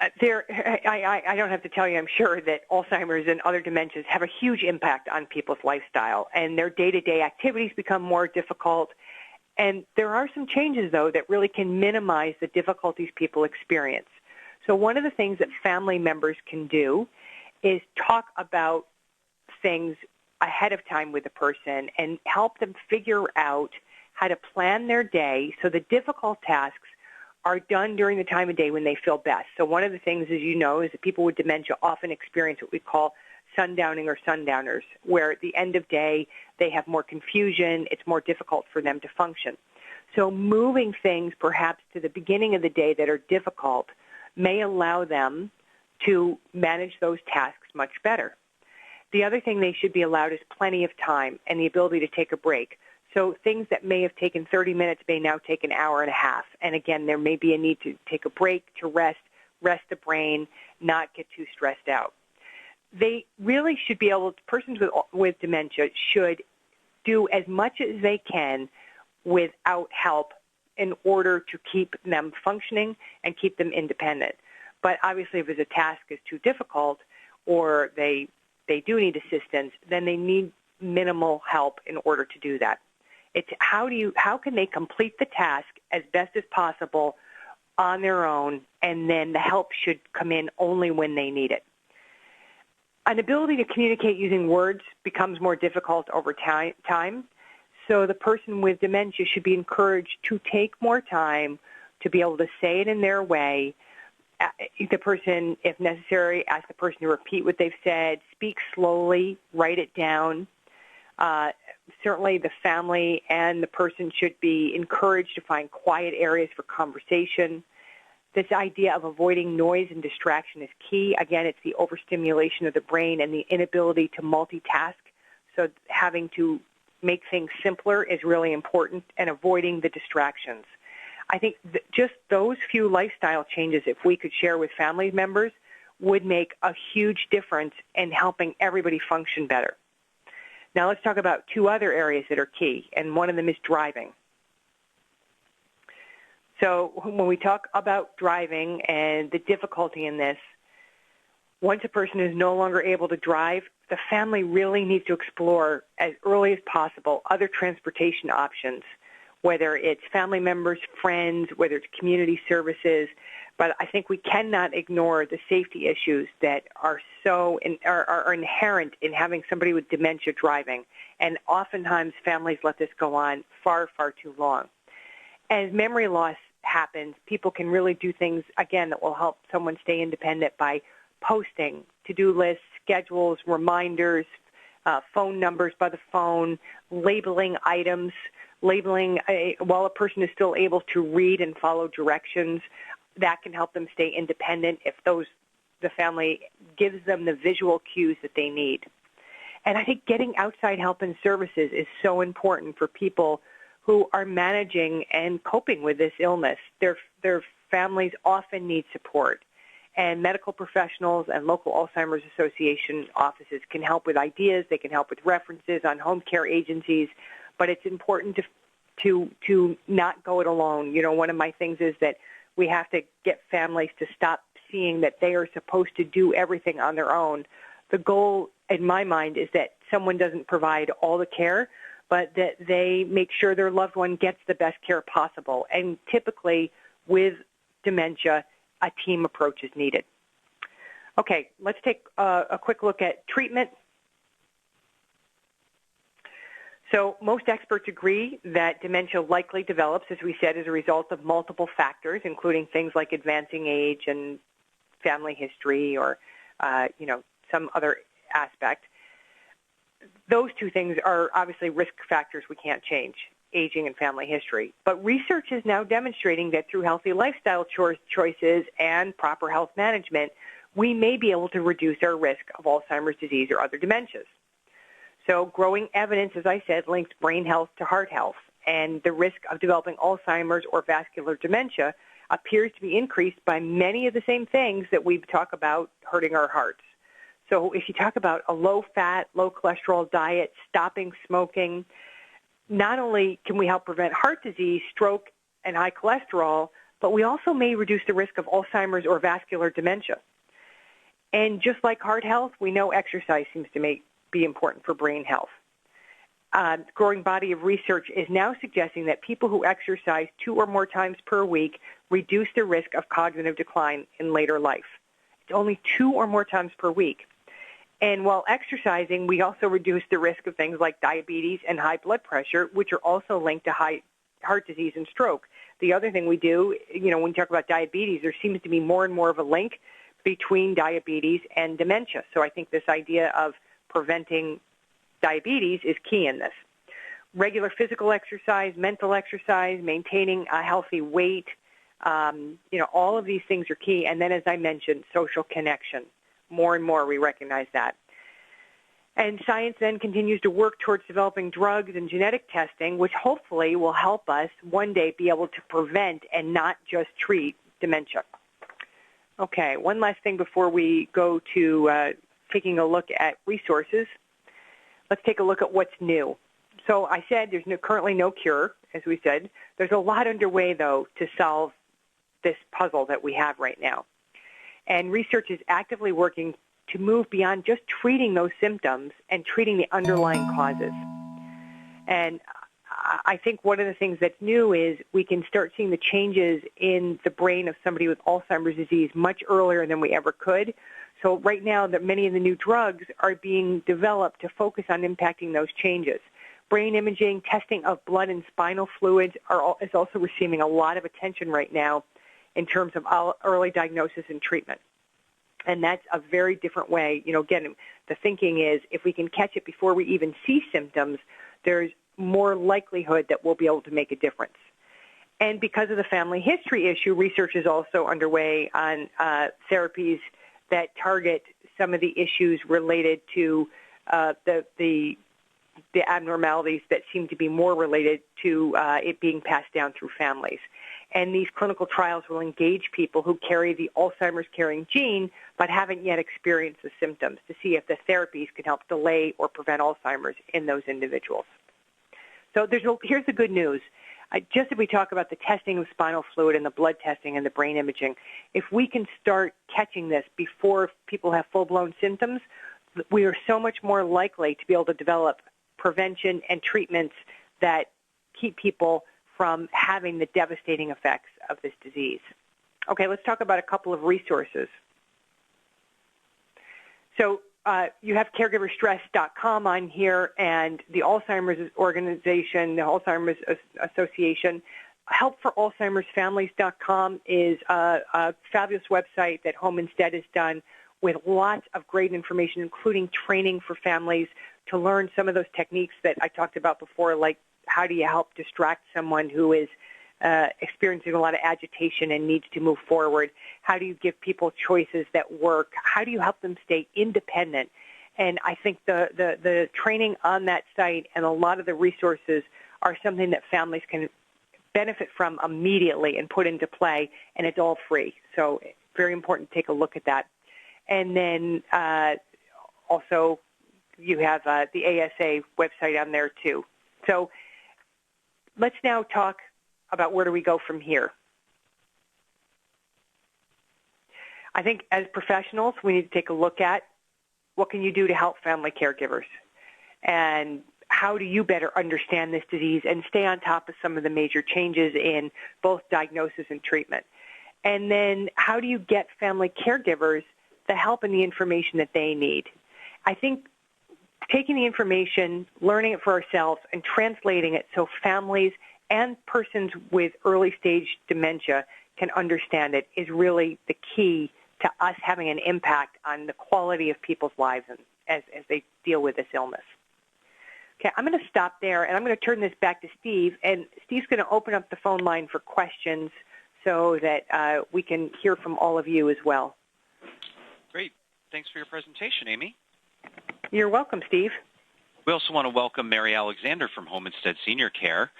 I don't have to tell you, I'm sure, that Alzheimer's and other dementias have a huge impact on people's lifestyle, and their day-to-day activities become more difficult. And there are some changes, though, that really can minimize the difficulties people experience. So one of the things that family members can do is talk about things ahead of time with the person and help them figure out how to plan their day so the difficult tasks are done during the time of day when they feel best. So one of the things, as you know, is that people with dementia often experience what we call sundowning or sundowners, where at the end of day they have more confusion, it's more difficult for them to function. So moving things perhaps to the beginning of the day that are difficult may allow them to manage those tasks much better. The other thing they should be allowed is plenty of time and the ability to take a break. So things that may have taken 30 minutes may now take an hour and a half. And again, there may be a need to take a break, to rest the brain, not get too stressed out. They really should be able, persons with dementia should do as much as they can without help in order to keep them functioning and keep them independent. But obviously if a task is too difficult or they do need assistance, then they need minimal help in order to do that. It's how can they complete the task as best as possible on their own, and then the help should come in only when they need it. An ability to communicate using words becomes more difficult over time, so the person with dementia should be encouraged to take more time to be able to say it in their way the person, if necessary, ask the person to repeat what they've said, speak slowly, write it down. Certainly the family and the person should be encouraged to find quiet areas for conversation. This idea of avoiding noise and distraction is key. Again, it's the overstimulation of the brain and the inability to multitask. So having to make things simpler is really important, and avoiding the distractions. I think just those few lifestyle changes, if we could share with family members, would make a huge difference in helping everybody function better. Now let's talk about two other areas that are key, and one of them is driving. So when we talk about driving and the difficulty in this, once a person is no longer able to drive, the family really needs to explore as early as possible other transportation options, whether it's family members, friends, whether it's community services. But I think we cannot ignore the safety issues that are are inherent in having somebody with dementia driving. And oftentimes families let this go on far, far too long. As memory loss happens, people can really do things, again, that will help someone stay independent by posting to-do lists, schedules, reminders, phone numbers by the phone, labeling items, while a person is still able to read and follow directions. That can help them stay independent if the family gives them the visual cues that they need. And I think getting outside help and services is so important for people who are managing and coping with this illness. Their families often need support. And medical professionals and local Alzheimer's Association offices can help with ideas. They can help with references on home care agencies. But it's important to not go it alone. You know, one of my things is that we have to get families to stop seeing that they are supposed to do everything on their own. The goal, in my mind, is that someone doesn't provide all the care, but that they make sure their loved one gets the best care possible. And typically, with dementia, a team approach is needed. Okay, let's take a quick look at treatment. So most experts agree that dementia likely develops, as we said, as a result of multiple factors, including things like advancing age and family history or, some other aspect. Those two things are obviously risk factors we can't change, aging and family history. But research is now demonstrating that through healthy lifestyle choices and proper health management, we may be able to reduce our risk of Alzheimer's disease or other dementias. So growing evidence, as I said, links brain health to heart health, and the risk of developing Alzheimer's or vascular dementia appears to be increased by many of the same things that we talk about hurting our hearts. So if you talk about a low-fat, low-cholesterol diet, stopping smoking, not only can we help prevent heart disease, stroke, and high cholesterol, but we also may reduce the risk of Alzheimer's or vascular dementia. And just like heart health, we know exercise seems to be important for brain health. Growing body of research is now suggesting that people who exercise 2 or more times per week reduce the risk of cognitive decline in later life. It's only 2 or more times per week. And while exercising, we also reduce the risk of things like diabetes and high blood pressure, which are also linked to high heart disease and stroke. The other thing we do, when we talk about diabetes, there seems to be more and more of a link between diabetes and dementia. So I think this idea of preventing diabetes is key in this. Regular physical exercise, mental exercise, maintaining a healthy weight, all of these things are key. And then, as I mentioned, social connection. More and more we recognize that. And science then continues to work towards developing drugs and genetic testing, which hopefully will help us one day be able to prevent and not just treat dementia. Okay, one last thing before we go to taking a look at resources. Let's take a look at what's new. So I said there's currently no cure, as we said. There's a lot underway, though, to solve this puzzle that we have right now. And research is actively working to move beyond just treating those symptoms and treating the underlying causes. And I think one of the things that's new is we can start seeing the changes in the brain of somebody with Alzheimer's disease much earlier than we ever could. So right now, many of the new drugs are being developed to focus on impacting those changes. Brain imaging, testing of blood and spinal fluids is also receiving a lot of attention right now in terms of early diagnosis and treatment. And that's a very different way. Again, the thinking is if we can catch it before we even see symptoms, there's more likelihood that we'll be able to make a difference. And because of the family history issue, research is also underway on therapies that target some of the issues related to the abnormalities that seem to be more related to it being passed down through families. And these clinical trials will engage people who carry the Alzheimer's carrying gene but haven't yet experienced the symptoms to see if the therapies can help delay or prevent Alzheimer's in those individuals. So here's the good news. Just as we talk about the testing of spinal fluid and the blood testing and the brain imaging, if we can start catching this before people have full-blown symptoms, we are so much more likely to be able to develop prevention and treatments that keep people from having the devastating effects of this disease. Okay, let's talk about a couple of resources. So you have caregiverstress.com on here, and the Alzheimer's organization, the Alzheimer's Association. Helpforalzheimersfamilies.com is a fabulous website that Home Instead has done with lots of great information, including training for families to learn some of those techniques that I talked about before, like how do you help distract someone who is experiencing a lot of agitation and needs to move forward? How do you give people choices that work? How do you help them stay independent? And I think the training on that site and a lot of the resources are something that families can benefit from immediately and put into play, and it's all free. So very important to take a look at that. And then also you have the ASA website on there too. So let's now talk about where do we go from here. I think as professionals, we need to take a look at what can you do to help family caregivers, and how do you better understand this disease and stay on top of some of the major changes in both diagnosis and treatment. And then how do you get family caregivers the help and the information that they need? I think taking the information, learning it for ourselves, and translating it so families and persons with early-stage dementia can understand it is really the key to us having an impact on the quality of people's lives as they deal with this illness. Okay, I'm going to stop there, and I'm going to turn this back to Steve, and Steve's going to open up the phone line for questions so that we can hear from all of you as well. Great. Thanks for your presentation, Amy. You're welcome, Steve. We also want to welcome Mary Alexander from Home Instead Senior Care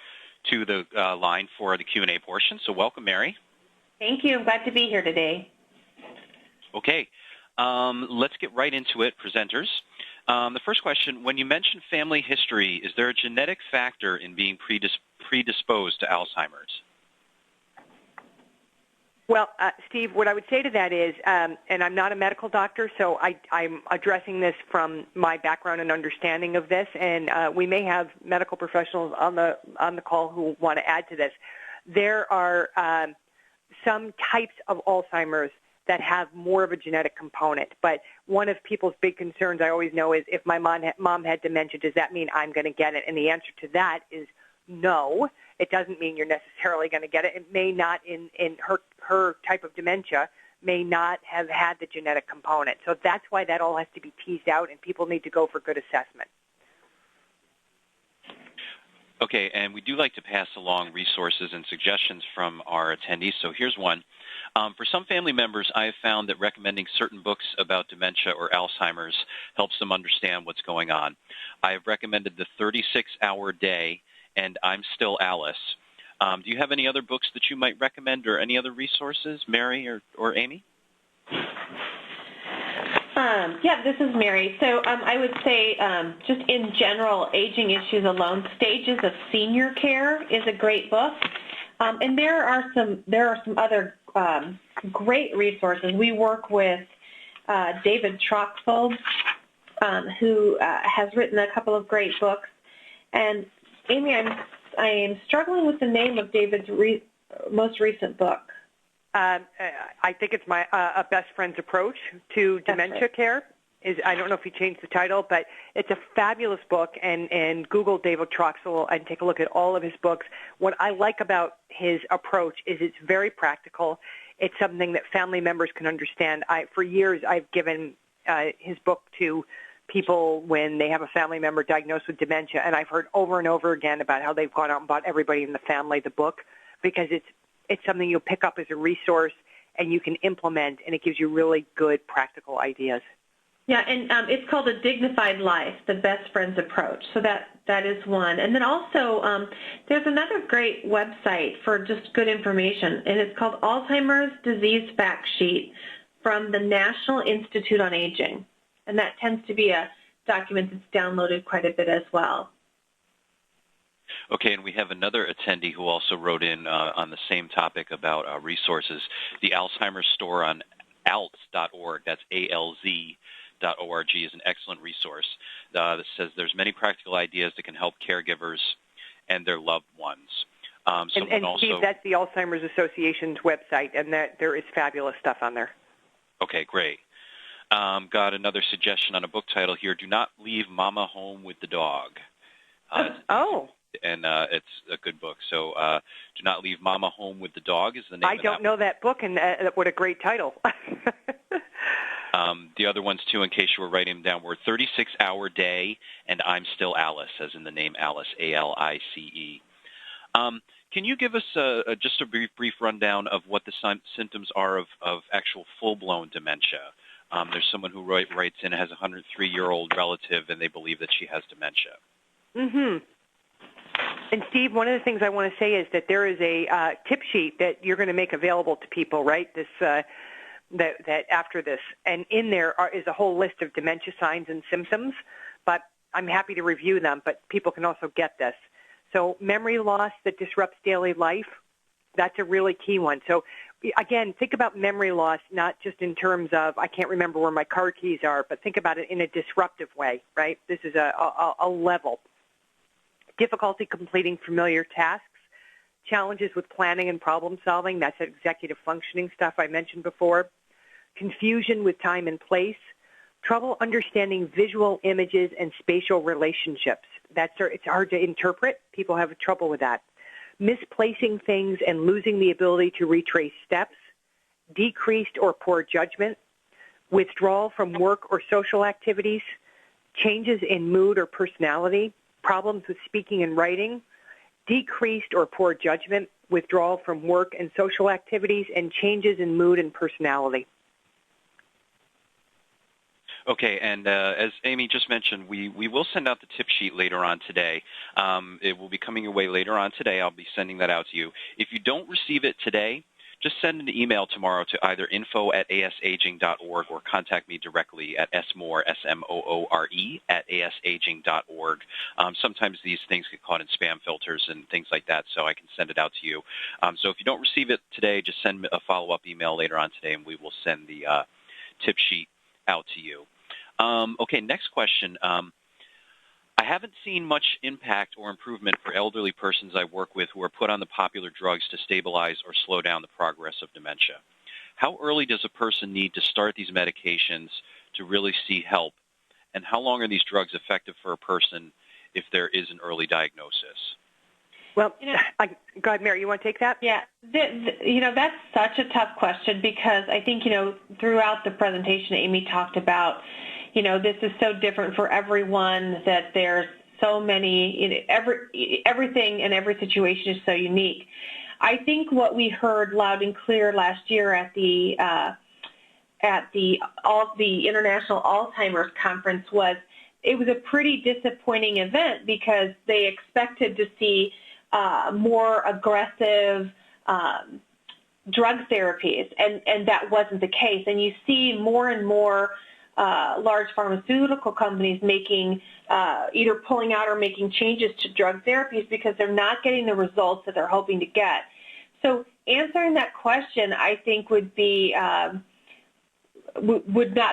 to the line for the Q&A portion. So welcome, Mary. Thank you. I'm glad to be here today. Okay. Let's get right into it, presenters. The first question, when you mention family history, is there a genetic factor in being predisposed to Alzheimer's? Well, Steve, what I would say to that is, and I'm not a medical doctor, so I'm addressing this from my background and understanding of this, and we may have medical professionals on the call who want to add to this. There are some types of Alzheimer's that have more of a genetic component, but one of people's big concerns I always know is, if my mom had dementia, does that mean I'm going to get it? And the answer to that is no. It doesn't mean you're necessarily going to get it. It may not, in her type of dementia, may not have had the genetic component. So that's why that all has to be teased out, and people need to go for good assessment. Okay, and we do like to pass along resources and suggestions from our attendees. So here's one. For some family members, I have found that recommending certain books about dementia or Alzheimer's helps them understand what's going on. I have recommended The 36-Hour Day and I'm Still Alice. Do you have any other books that you might recommend or any other resources, Mary or Amy? Yeah, this is Mary. So I would say just in general, Aging Issues Alone, Stages of Senior Care is a great book. And there are some other great resources. We work with David Troxel, who has written a couple of great books. And Amy, I am struggling with the name of David's most recent book. I think it's my A Best Friend's Approach to Dementia Care. I don't know if he changed the title, but it's a fabulous book, and Google David Troxel and take a look at all of his books. What I like about his approach is it's very practical. It's something that family members can understand. For years, I've given his book to people when they have a family member diagnosed with dementia, and I've heard over and over again about how they've gone out and bought everybody in the family the book, because it's something you'll pick up as a resource and you can implement, and it gives you really good practical ideas. Yeah, and it's called A Dignified Life, the Best Friends Approach. So that is one. And then also there's another great website for just good information, and it's called Alzheimer's Disease Fact Sheet from the National Institute on Aging. And that tends to be a document that's downloaded quite a bit as well. Okay, and we have another attendee who also wrote in on the same topic about resources. The Alzheimer's store on ALZ.org, that's ALZ.org, is an excellent resource that says there's many practical ideas that can help caregivers and their loved ones. And Steve, that's the Alzheimer's Association's website, and there is fabulous stuff on there. Okay, great. Got another suggestion on a book title here, Do Not Leave Mama Home with the Dog. And it's a good book. So Do Not Leave Mama Home with the Dog is the name of that. I don't know that book, and what a great title. The other ones, too, in case you were writing them down, were 36-Hour Day and I'm Still Alice, as in the name Alice, A-L-I-C-E. Can you give us just a brief rundown of what the symptoms are of actual full-blown dementia? There's someone who writes in, has a 103-year-old relative, and they believe that she has dementia. Mm-hmm. And Steve, one of the things I want to say is that there is a tip sheet that you're going to make available to people, right? This that after this, and in there is a whole list of dementia signs and symptoms. But I'm happy to review them. But people can also get this. So memory loss that disrupts daily life, that's a really key one. So again, think about memory loss not just in terms of I can't remember where my car keys are, but think about it in a disruptive way, right? This is a level. Difficulty completing familiar tasks, challenges with planning and problem solving, that's executive functioning stuff I mentioned before, confusion with time and place, trouble understanding visual images and spatial relationships. It's hard to interpret. People have trouble with that. Misplacing things and losing the ability to retrace steps, decreased or poor judgment, withdrawal from work or social activities, changes in mood or personality, problems with speaking and writing, decreased or poor judgment, withdrawal from work and social activities, and changes in mood and personality. Okay, and as Amy just mentioned, we will send out the tip sheet later on today. It will be coming your way later on today. I'll be sending that out to you. If you don't receive it today, just send an email tomorrow to either info@asaging.org or contact me directly at smoore, S-M-O-O-R-E, @asaging.org. Sometimes these things get caught in spam filters and things like that, so I can send it out to you. So if you don't receive it today, just send me a follow-up email later on today, and we will send the tip sheet out to you. Okay, next question. I haven't seen much impact or improvement for elderly persons I work with who are put on the popular drugs to stabilize or slow down the progress of dementia. How early does a person need to start these medications to really see help? And how long are these drugs effective for a person if there is an early diagnosis? Well, go ahead, Mary, you want to take that? Yeah, that's such a tough question because I think, throughout the presentation, Amy talked about, this is so different for everyone, that there's so many, everything and every situation is so unique. I think what we heard loud and clear last year at the International Alzheimer's Conference was it was a pretty disappointing event because they expected to see more aggressive drug therapies, and that wasn't the case. And you see more and more large pharmaceutical companies making either pulling out or making changes to drug therapies because they're not getting the results that they're hoping to get. So answering that question, I think, would not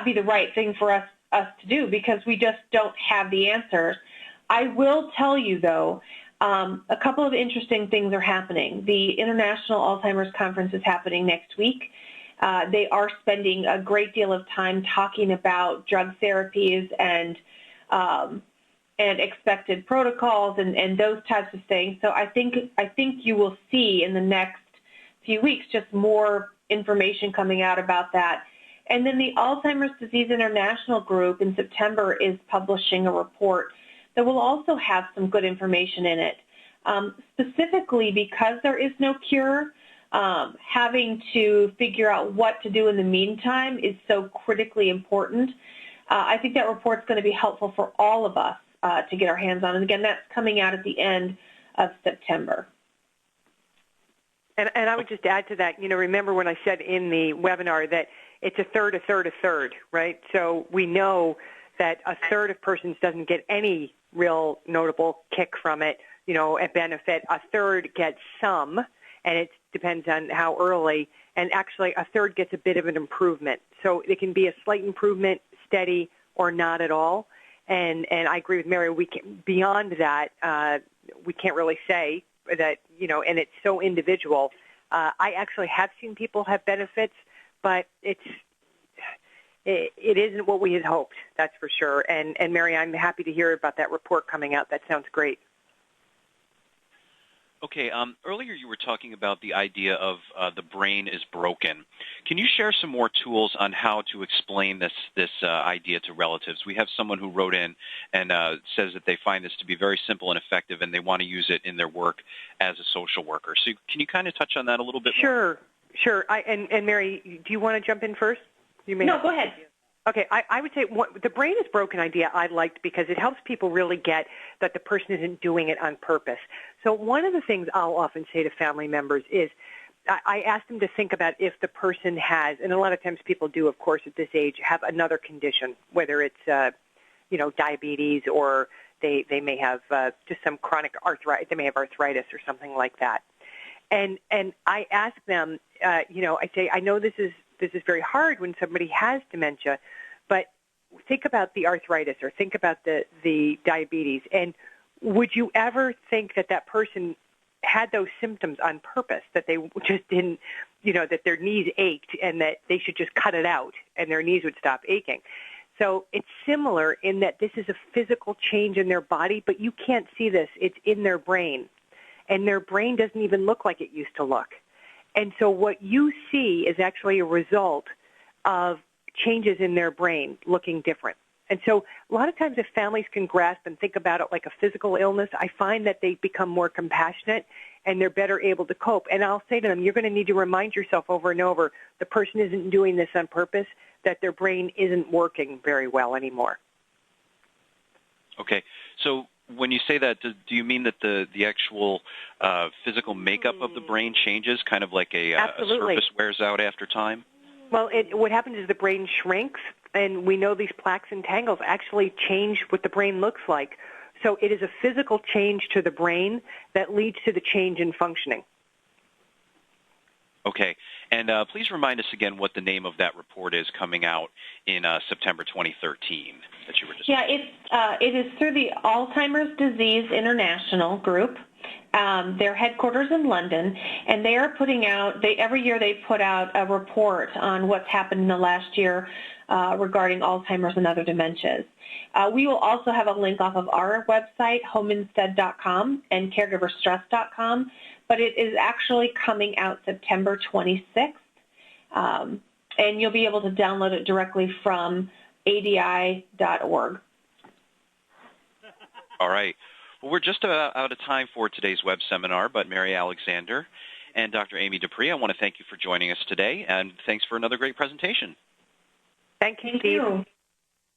be the right thing for us to do because we just don't have the answers. I will tell you, though, a couple of interesting things are happening. The International Alzheimer's Conference is happening next week. They are spending a great deal of time talking about drug therapies and expected protocols and those types of things. So I think you will see in the next few weeks just more information coming out about that. And then the Alzheimer's Disease International Group in September is publishing a report that will also have some good information in it. Specifically because there is no cure, having to figure out what to do in the meantime is so critically important. I think that report's going to be helpful for all of us to get our hands on. And again, that's coming out at the end of September. And I would just add to that, remember when I said in the webinar that it's a third, right? So we know that a third of persons doesn't get any real notable kick from it, a benefit. A third gets some, and it depends on how early. And actually, a third gets a bit of an improvement. So it can be a slight improvement, steady, or not at all. And I agree with Mary. Beyond that, we can't really say that, and it's so individual. I actually have seen people have benefits, but it isn't what we had hoped, that's for sure. And Mary, I'm happy to hear about that report coming out. That sounds great. Okay, earlier you were talking about the idea of the brain is broken. Can you share some more tools on how to explain this idea to relatives? We have someone who wrote in and says that they find this to be very simple and effective, and they want to use it in their work as a social worker. So can you kind of touch on that a little bit more? Sure. And Mary, do you want to jump in first? No, go ahead. Okay, I would say the brain is broken idea I liked because it helps people really get that the person isn't doing it on purpose. So one of the things I'll often say to family members is I ask them to think about if the person has, and a lot of times people do, of course, at this age, have another condition, whether it's, diabetes or they may have just some chronic arthritis, they may have arthritis or something like that. And I ask them, I say, I know this is very hard when somebody has dementia, but think about the arthritis or think about the diabetes. And would you ever think that person had those symptoms on purpose, that they just didn't, that their knees ached and that they should just cut it out and their knees would stop aching? So it's similar in that this is a physical change in their body, but you can't see this. It's in their brain. And their brain doesn't even look like it used to look. And so what you see is actually a result of changes in their brain looking different. And so a lot of times if families can grasp and think about it like a physical illness, I find that they become more compassionate and they're better able to cope. And I'll say to them, you're going to need to remind yourself over and over, the person isn't doing this on purpose, that their brain isn't working very well anymore. Okay. So when you say that, do you mean that the actual physical makeup of the brain changes, kind of like a surface wears out after time? Well, what happens is the brain shrinks, and we know these plaques and tangles actually change what the brain looks like. So it is a physical change to the brain that leads to the change in functioning. Okay. And please remind us again what the name of that report is coming out in September 2013 that you were just mentioning. It is through the Alzheimer's Disease International Group. Their headquarters in London, and they are putting out, every year they put out a report on what's happened in the last year regarding Alzheimer's and other dementias. We will also have a link off of our website, homeinstead.com and caregiverstress.com, but it is actually coming out September 26th, and you'll be able to download it directly from ADI.org. All right. Well, we're just about out of time for today's web seminar, but Mary Alexander and Dr. Amy Dupree, I want to thank you for joining us today, and thanks for another great presentation. Thank you, Steve.